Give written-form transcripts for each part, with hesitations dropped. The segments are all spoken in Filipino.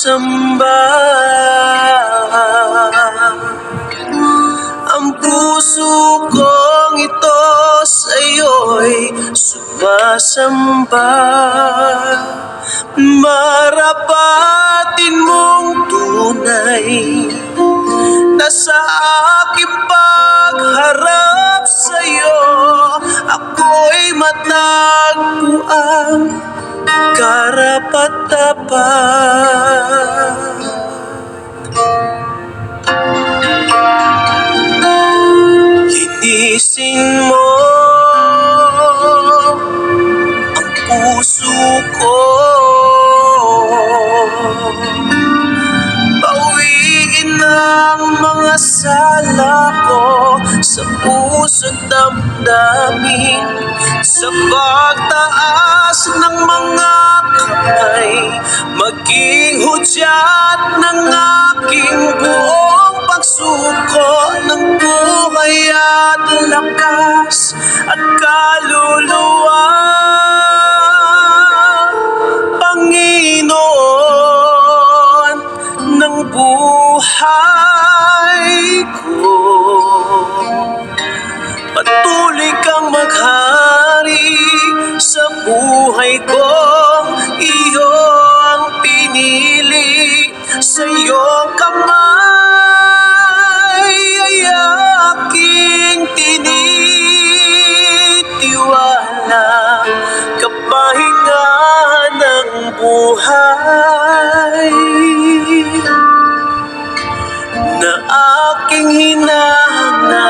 sumasamba. Ang puso kong ito sa'yo'y sumasamba. Marapatin mong tunay na sa aking pagharap sa'yo, ako'y matagpuan karapat-dapat. Linisin mo ang puso ko, bawiin ang mga sala ko sa puso't damdamin. Sa pagtaas ng mga kamay, maging hudyat ng aking buong pagsuko ng buhay at lakas at kaluluwa. Panginoon ng buhay ko, patuloy kang maghari sa buhay ko. Iyo ang pinili, sa iyong kamay ay aking tinitiwala. Kapahinga ng buhay na aking hinahanap.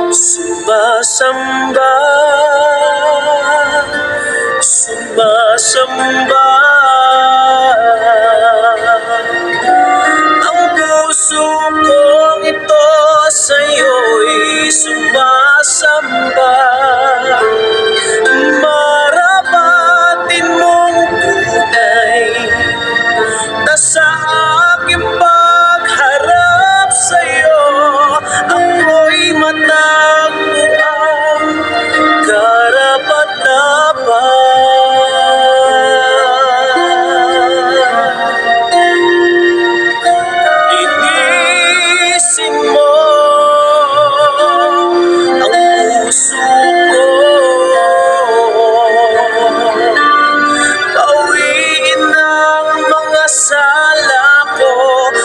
Sumasamba, sumasamba ang puso kong ito sa'yo'y sumasamba. Marapatin mong tunay na sa aking pagharap sa'yo, ako'y matagpuan karapat-dapat. Linisin mo ang puso ko, bawiin ang mga sala ko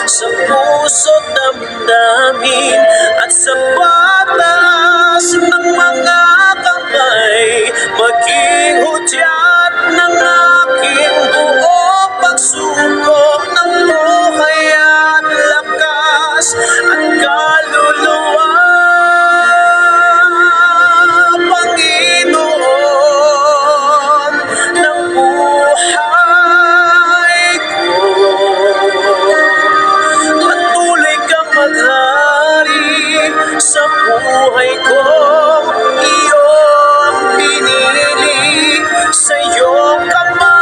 sa puso't damdamin. At sa pagtaas ng mga kamay, maging hudyat ng aking buong pagsuko ng buhay at lakas at kaluluwa. Panginoon ng buhay ko, patuloy kang maghari sa buhay ko. Iyo ang pinili, sa iyong kamay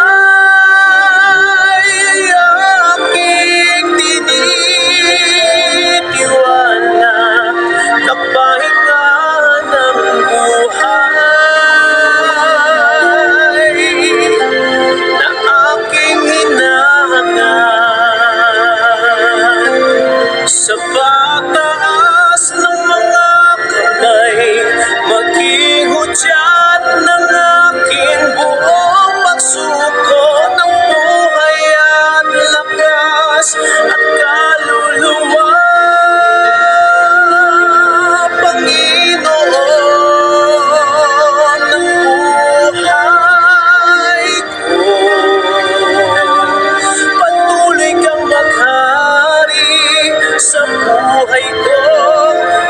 ay aking tinitiwala. Kapahinga ng buhay na aking hinahanap. Sa pagtaas ng mga kamay, maging hudyat ng aking buong pagsuko ng buhay at lakas at kaluluwa. Panginoon ng buhay ko, patuloy kang maghari sa buhay ko.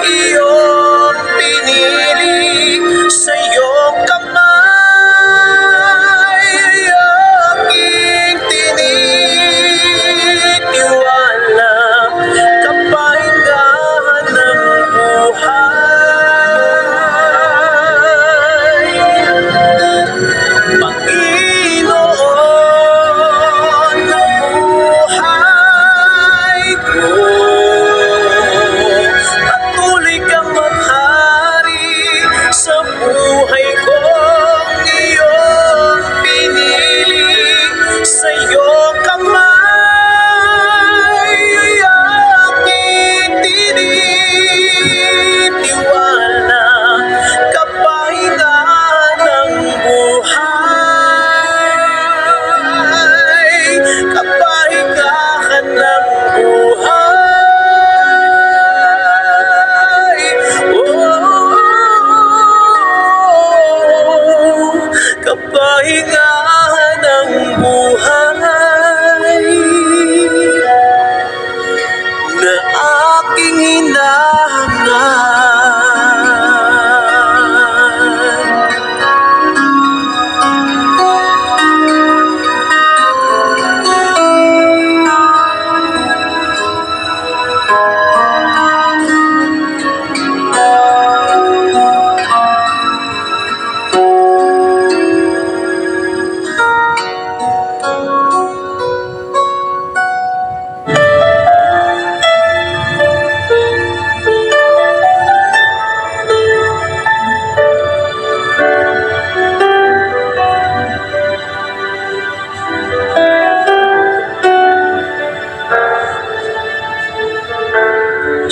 Iyong pinili, sa iyong kamay ay aking tinitiwala. Kapahinga ng buhay, Panginoon ng buhay.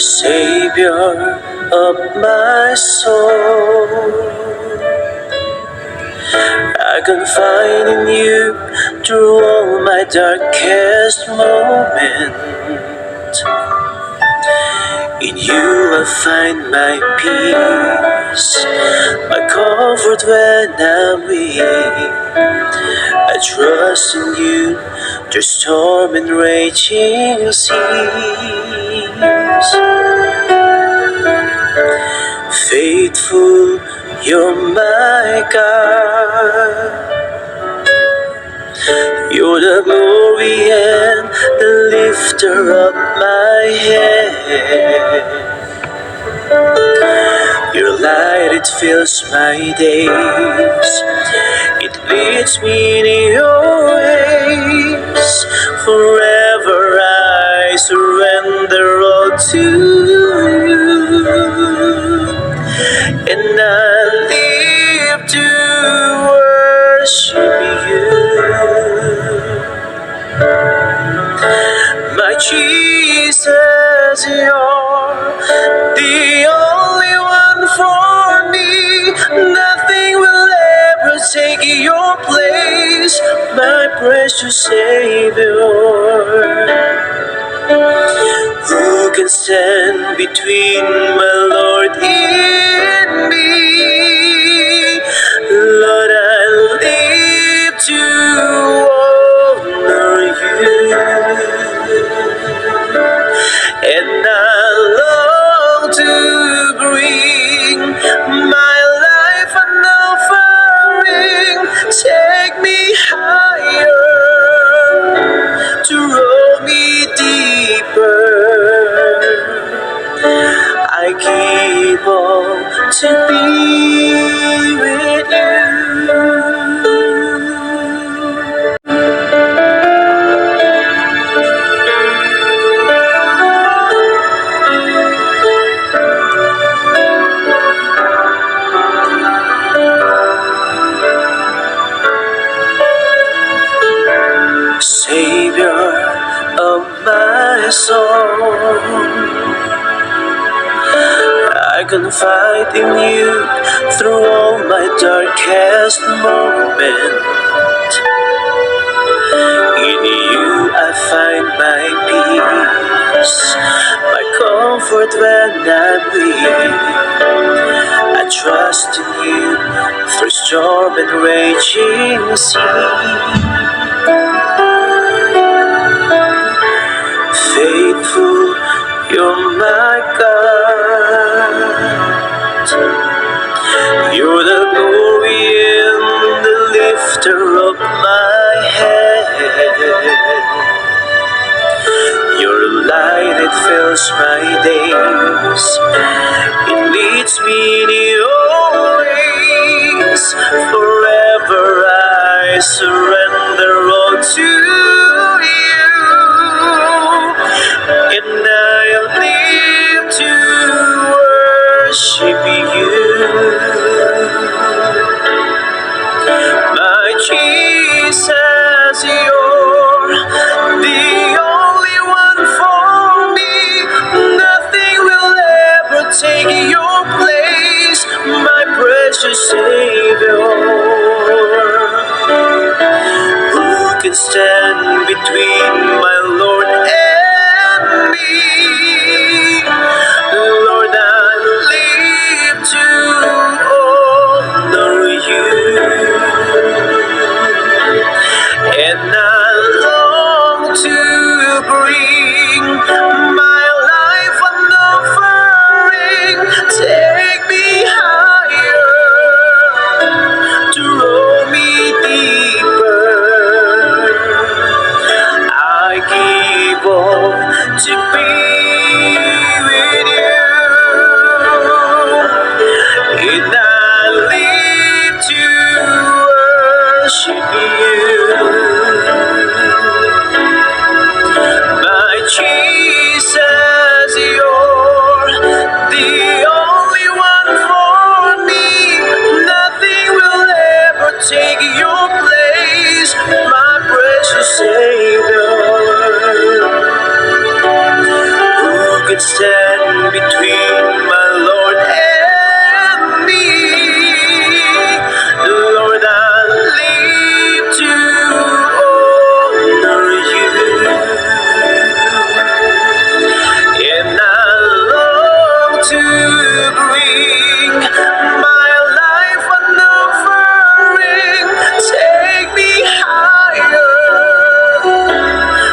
Savior of my soul. I confide in you through all my darkest moment. In you I find my peace, my comfort when I'm weak. I trust in you through storm and raging seas. Faithful, you're my God. You're the glory and the lifter of my head. Your light, it fills my days. It leads me in your ways. Forever I surrender all to you. And I live to worship you. My Jesus, you're the only one for me. Nothing will ever take your place, my precious Savior. Who can stand between my Lord and me? Lord, I live to honor you, and I long to bring my life an offering. Take me higher, to roll me deeper. I keep on to be with you. Savior of my soul, I confide in you through all my darkest moment. In you I find my peace, my comfort when I'm weak. I trust in you through storm and raging sea. Faithful, you're my God. You're the glory and the lifter of my head. Your light, it fills my days. It leads me in your ways. Forever I surrender all to you. And I live to worship you. My Jesus, you're the only one for me. Nothing will ever take your place, my precious Savior. Who can stand between my Lord and me? Lord, I live to honor you, and I long to bring my life an offering. Take me higher, to roll me deeper. I keep on to be stand between my Lord and me. Lord, I live to honor you, and I long to bring my life an offering. Take me higher,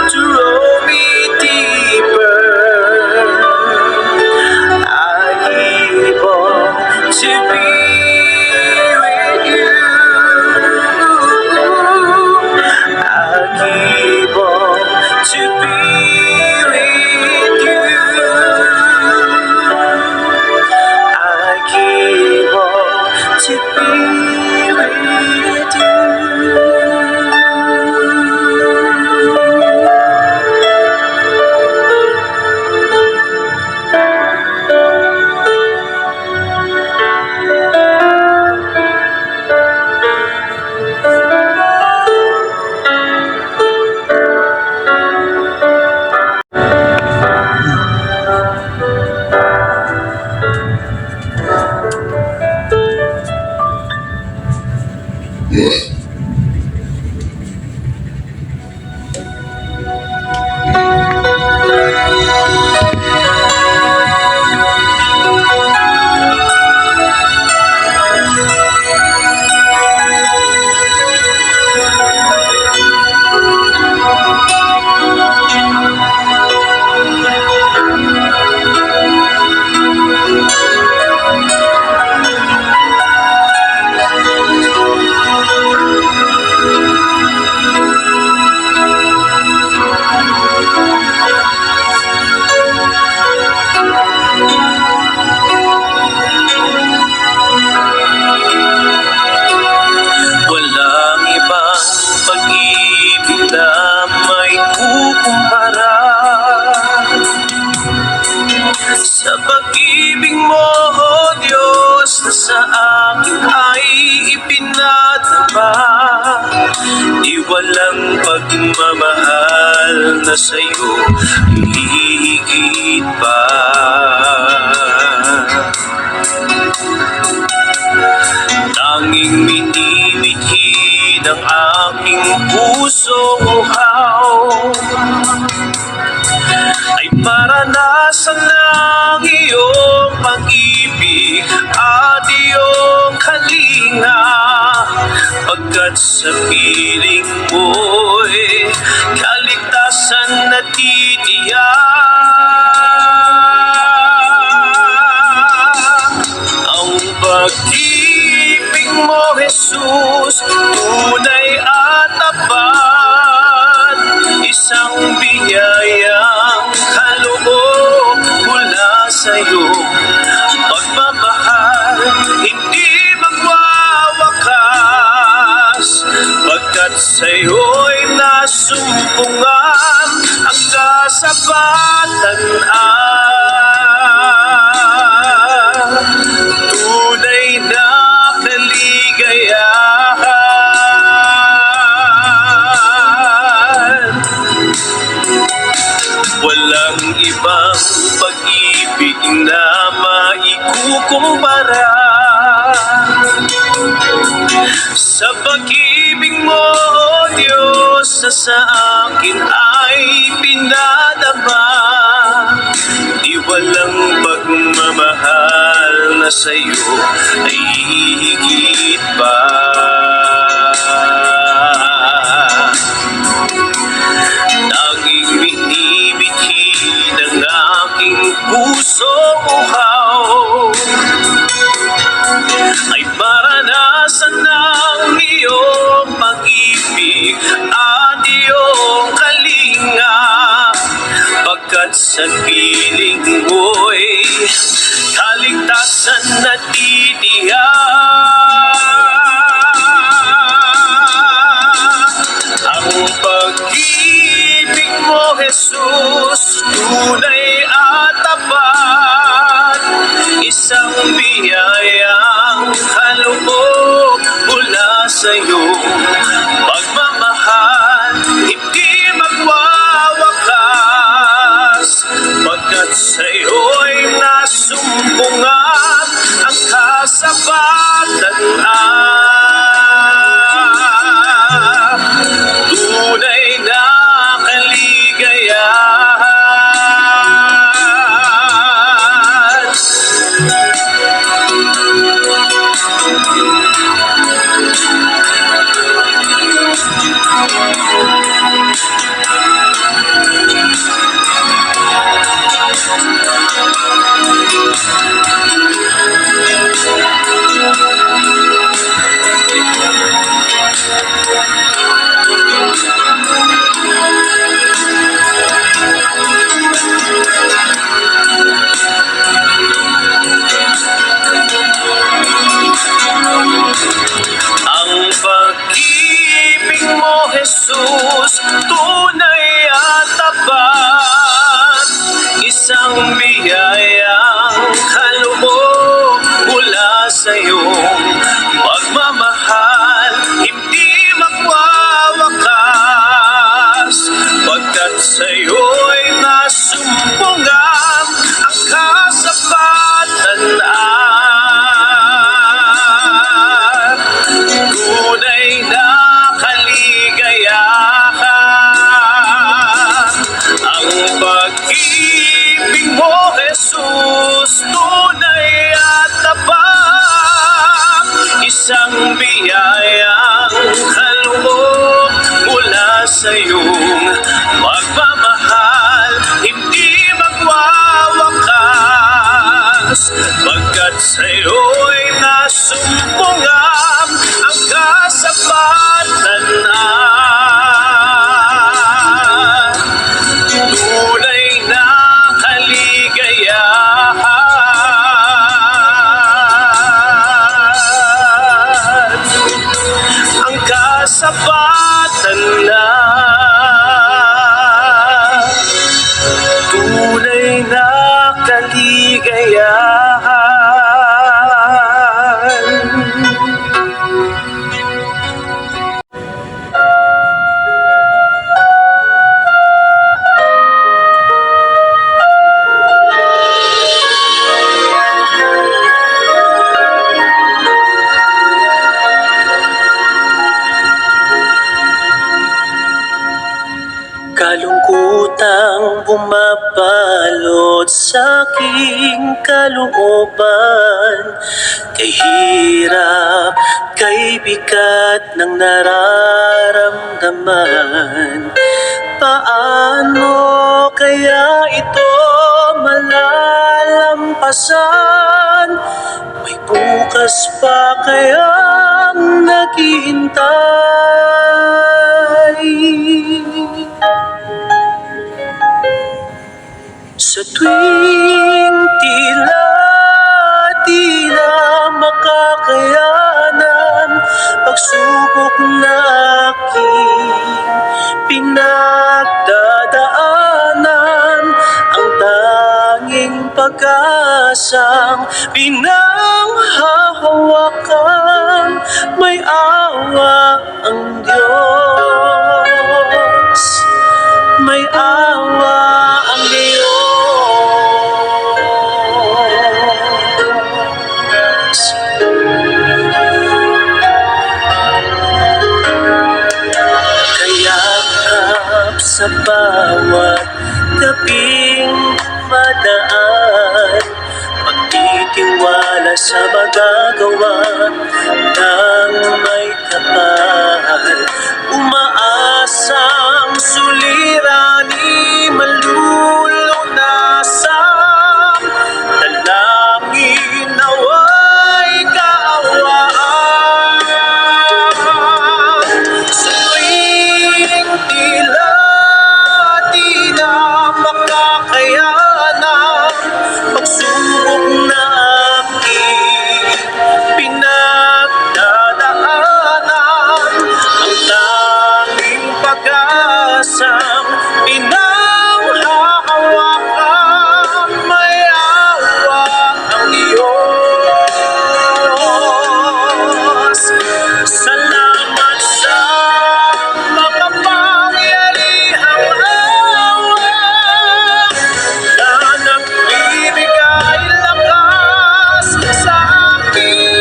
to roll me deeper. I give all to be with you. I give all to be with you. I give all to be with you. Walang ibang pag-ibig na may kukumpara sa pag-ibig mo, O Diyos, na sa akin ay ipinadama. Di walang pagmamahal na sa'yo hihigit pa. Tanging minimithi ng aking pusong uhaw ay maranasan ng iyong pag-ibig at iyong kalinga, pagkat sa piling mo'y kaligtasan na titiyak. Ang pag-ibig mo, Jesus, tunay at tapat, isang biyayang kaloob mula sa'yo. Pagmamahal hindi magwawakas, pagkat sa'yo'y nasumpungan ang kasapatan. Tunay na kaligayahan. Walang ibang pag-ibig na maikukumpara sa pag-ibig mo, O Diyos, na sa akin ay pinadama. Di walang pagmamahal na sa'yo ay higit pa. Tanging binibighi ng aking pusong uhaw ay maranasan ng iyong pag-ibig at iyong kalinga, pagkat sa piling mo'y kaligtasan na titiyak. Ang pag-ibig mo, Jesus, tunay at tapat, isang biyayang kaloob mula sa'yo. Pagmamahal hindi magwawakas, pagkat sa'yo'y Kalungkutang bumabalot sa aking kalooban, kay hirap, kay bigat ng nararamdaman. Paano kaya ito malalampasan? May bukas pa kayang naghihintay? Sa tuwing di na makakayanan, pagsubok na aking pinagdadaanan, ang tanging pag-asang pinanghahawakan, may awa ang Diyos, may awa ang Diyos. Kayakap sa bawat gabing madaan, pagtitiwala sa magagawa ng may kapal, umaasang suliranin malulunasan, dalangin nawa'y kaawaan. Sa tuwing di na makakayanan, pagsubok na aking pinagdadaanan, ang tanging pag-asang pinanghahawakan, may awa ang Diyos. Salamat sa makapangyarihang awa na nagbibigay lakas sa akin.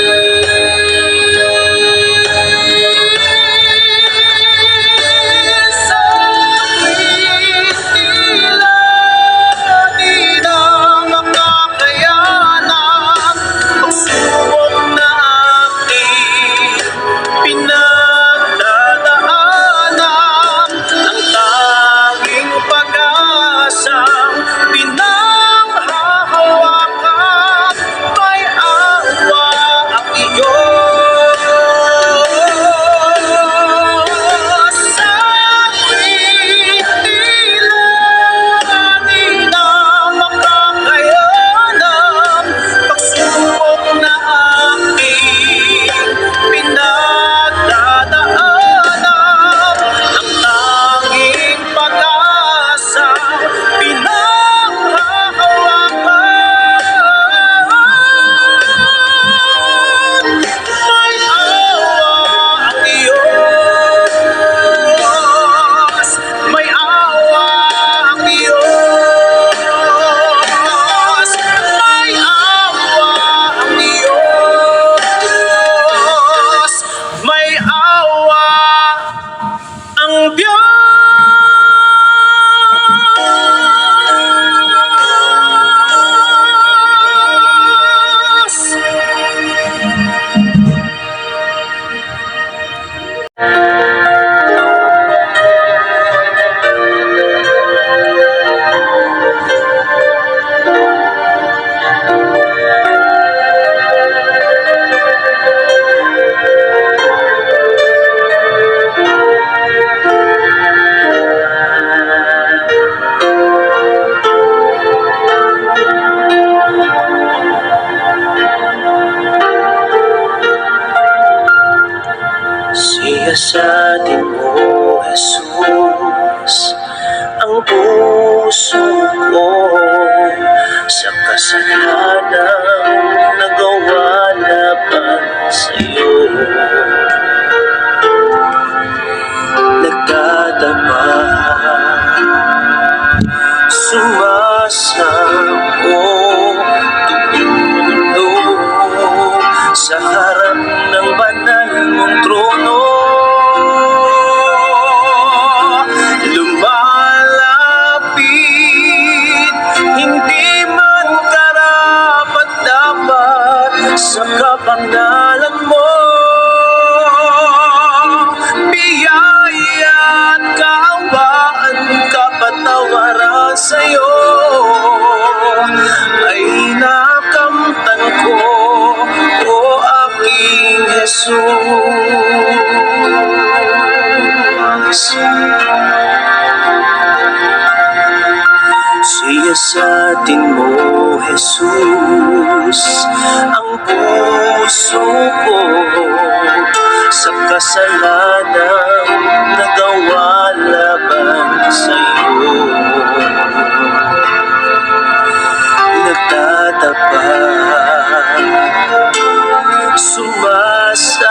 Sa tuwing di na makakayanan, pagsubok na aking pinagdadaanan, ang tanging pag-asang pinanghahawakan, may awa ang Diyos. Sa tuwing di na makakayanan, pagsubok na aking pinagdadaanan, ang tanging pag-asang pinanghahawakan, may awa ang Diyos, may awa ang Diyos, may awa ang Diyos, may awa ang Diyos. Siyasatin mo, Jesus, ang puso ko, sa kasalanang nagawa laban sa'yo. Nagdadama, sumasabog, tumutulog sa harap ng banal mong trono. Lumalapit, hindi man karapat-dapat sa kapangalan mo. Biyaya at kaawaan, kapatawaran sa'yo ay nakamtan ko, o aking Jesus. Siyasatin mo, Jesus, ang puso ko sa kasalanang nagawa laban sa'yo. Nagtatapat, sumasabog,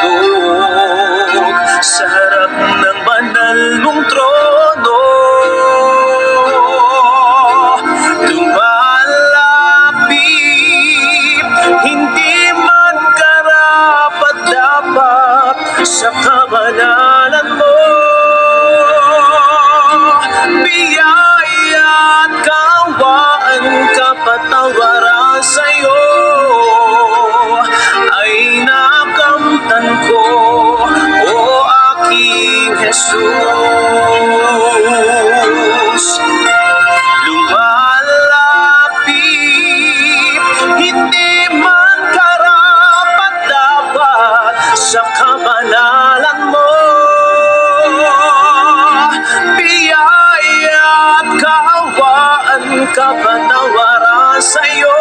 tulog sa harap ng banal mong trono. Lumalapit, hindi man karapat-dapat sa kabanalan mo. Biyaya at kaawaan, kapatawaran sa'yo ay nakamtan ko, o aking Jesus. Lumalapit, hindi man karapat-dapat sa kabanalan mo. Biyaya at kaawaan, kapatawaran sa'yo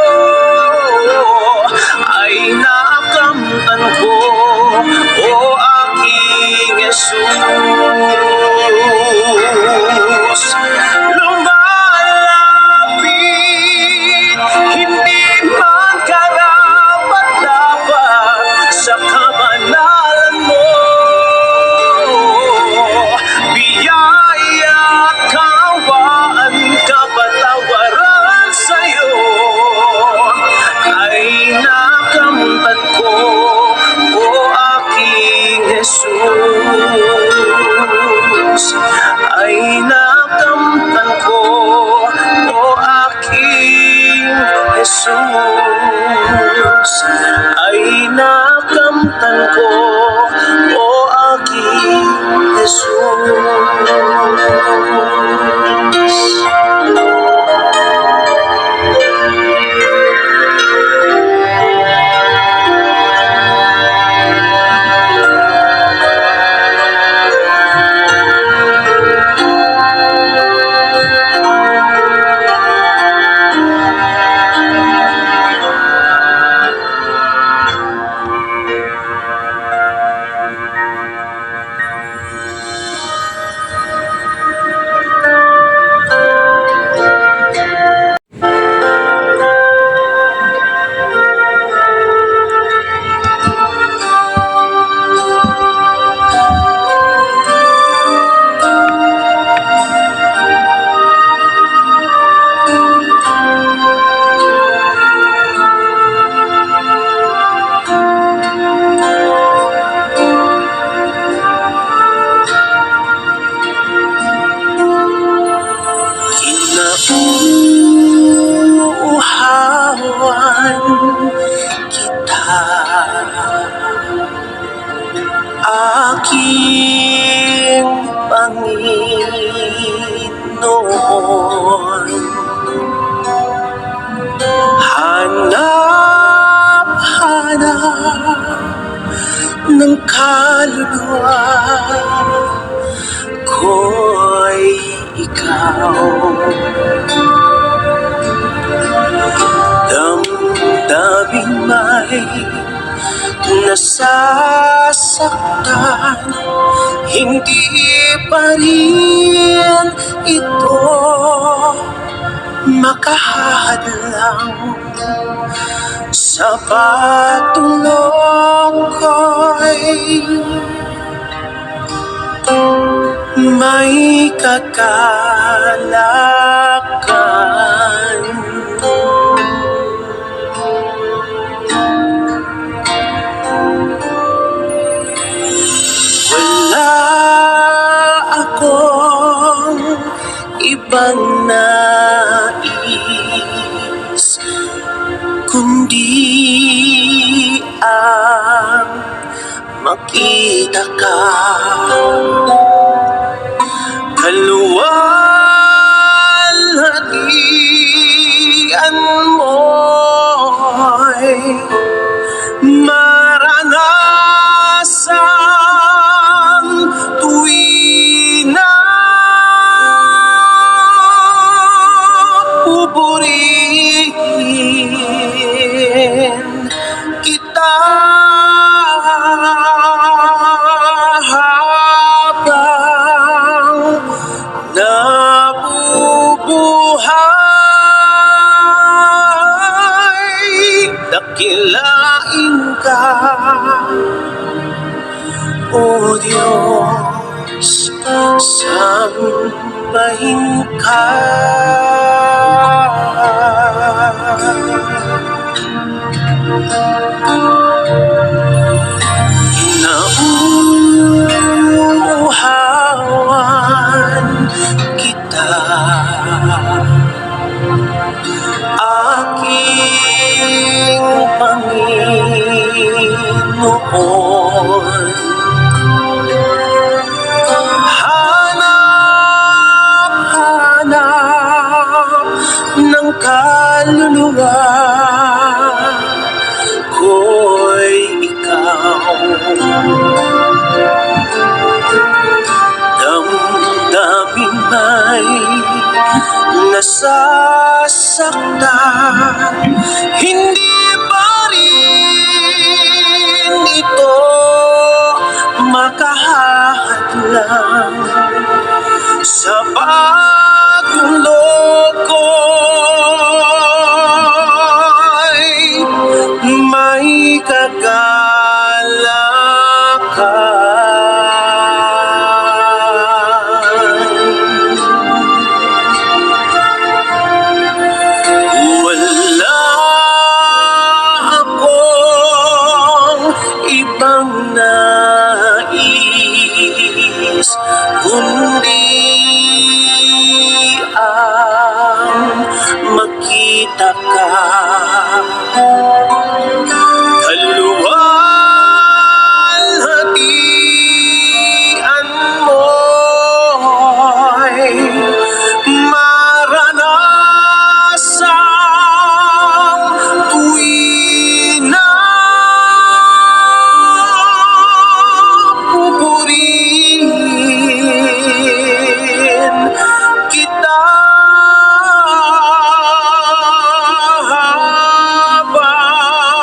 ay nakamtan ko, o aking Jesus. Lumalapit, hindi man karapat-dapat sa kabanalan mo. Biyaya at kaawaan, kapatawaran sa'yo ay nakamtan ko, o aking Jesus. Ay nakamtan ko, o aking Jesus. Ay nakamtan ko, o aking Jesus. Aking Panginoon, hanap-hanap ng kaluluwa ko'y ikaw. Damdaming may nasasaktan, hindi pa rin ito makahadlang sa pagtulog ko'y may kagalakan. Wala akong ibang nais kundi ang makita ka. Kaluwalhatian mo'y maranasan tuwi na pupurihin kita habang nabubuhay. Dakilain ka, O Diyos, sambahin ka. Nauuhawan kita, aking Panginoon. Hanap-hanap ng kaluluwa ko'y ikaw. Damdamin may nasasaktan, hindi pa rin ito makahadlang sa pagtulog ko'y may kagalakan. Wala akong ibang nais kundi ang makita ka. Kaluwalhatian mo'y maranasang tuwi na pupurihin kita habang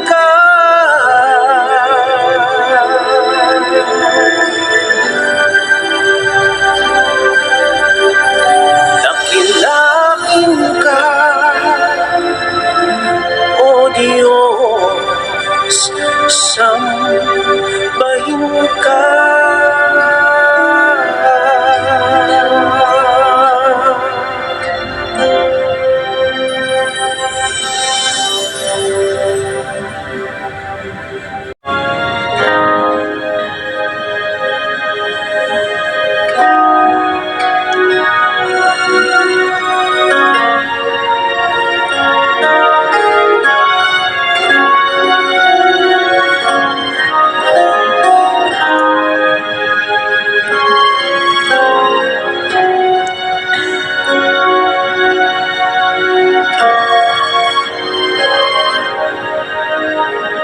ka. Dakilain ka, O Diyos, sambahin ka.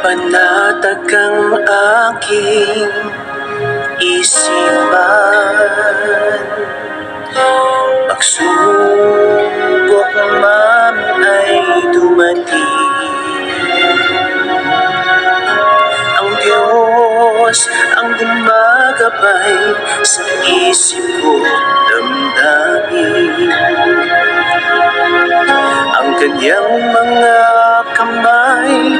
Panatag ang aking isipan, pagsubok man ay dumating. Ang Diyos ang gumagabay sa isip ko damdamin. Ang kanyang mga kamay,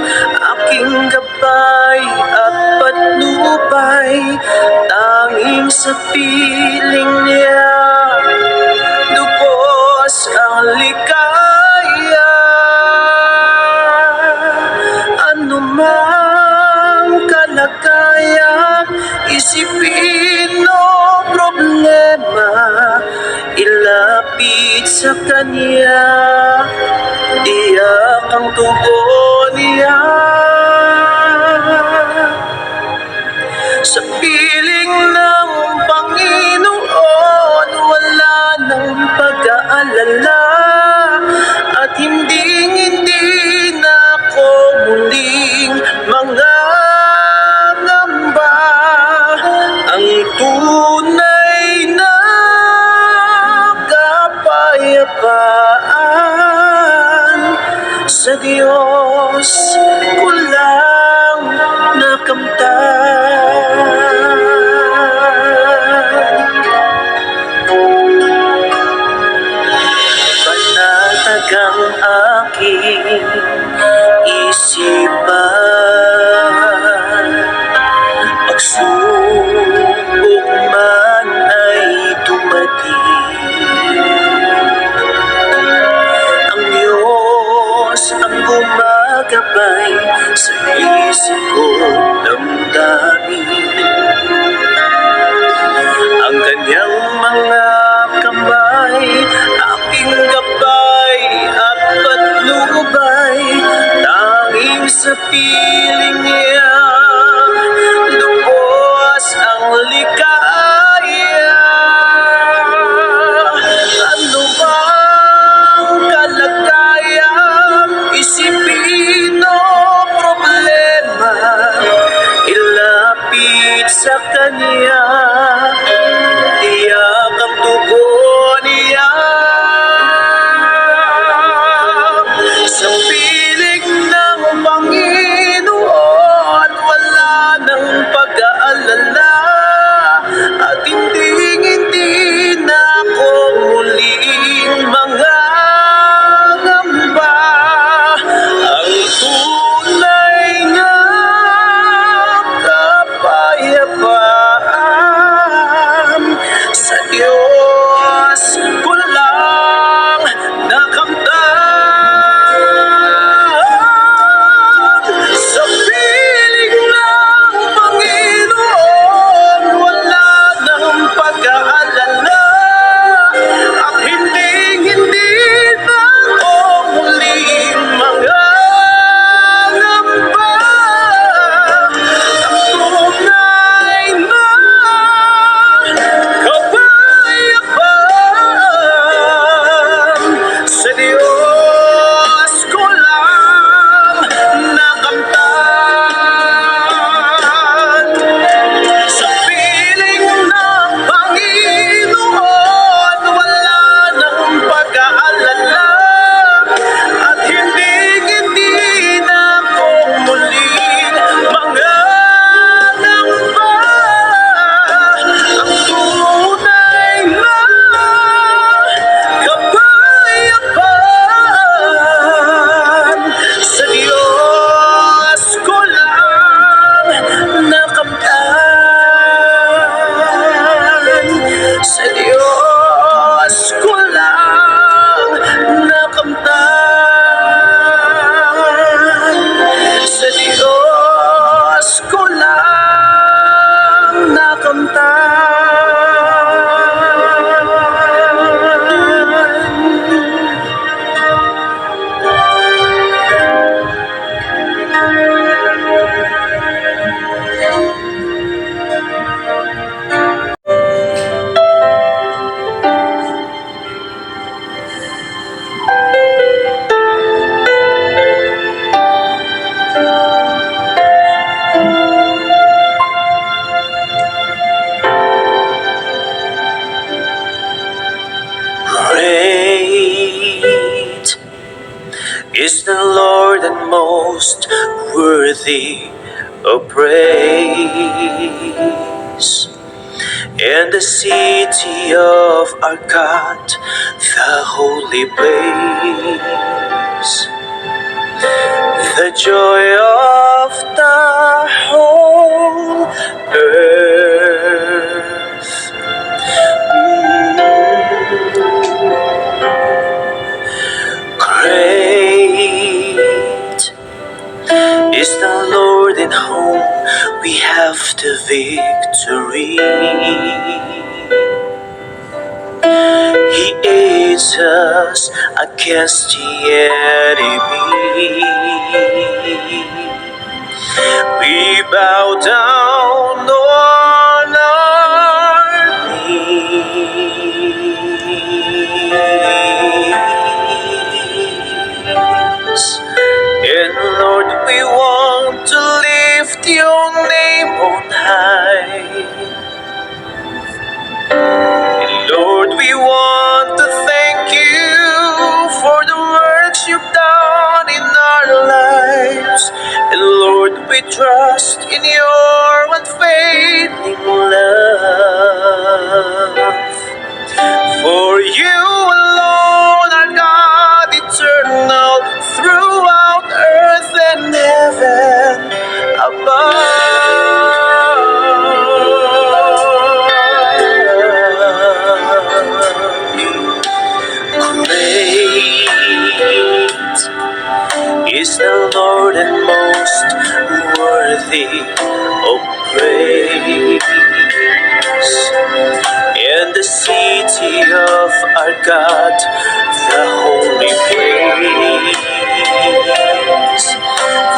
aking gabay at patnubay, tanging sa piling niya, lubos ang ligaya. Ano mang kalagayan, isipin o problema, ilapit sa Kanya, iyak ang tugon niya. Sa piling ng Panginoon, wala nang pag-aalala, at hindi na ako muling mangangamba. Ang tunay na kapayapaan sa Diyos ko lang nakamtan. Panatag ang aking isipan, pagsubok man ay dumating. Ang Diyos ang gumagabay sa isip ko damdamin. Ang kanyang mga kamay, aking gabay at patnubay, tanging sa piling niya, lubos ang ligaya. Ano bang kalagayan, isipin o problema, ilapit sa Kanya, iyak ang tugon niya. Sa piling ng Panginoon, wala nang pag-aalala, at hindi na ako muling mangangamba. Ang tunay na kapayapaan is the Lord and most worthy of praise. And the city of our God, the holy place, the joy of the whole earth. Great is the Lord, in whom we have the victory. He aids us against the enemy. We bow down on our knees. And Lord, we want to lift your name on high. And Lord, we want to thank you for the works you've done in our lives. And Lord, we trust in your unfailing love. For you alone are God eternal, throughout earth and heaven above. Great is the Lord and most worthy of praise. And the city of our God, the holy place,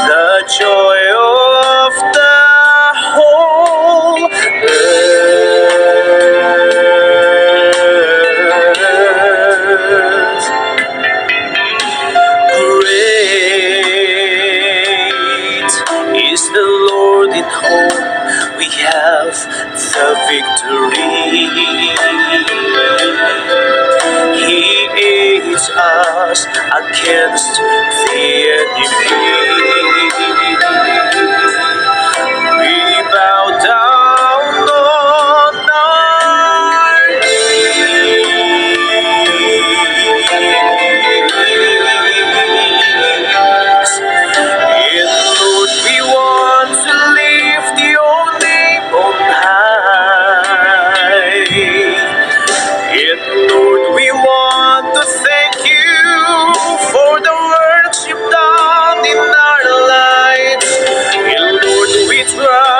the joy of the whole earth. Great is the Lord, in whom we have the victory. He aids us against the enemy. We bow down on our knees. And Lord, we want to lift your name on high. And Lord, we want to thank you for the works you've done in our lives. And Lord, we trust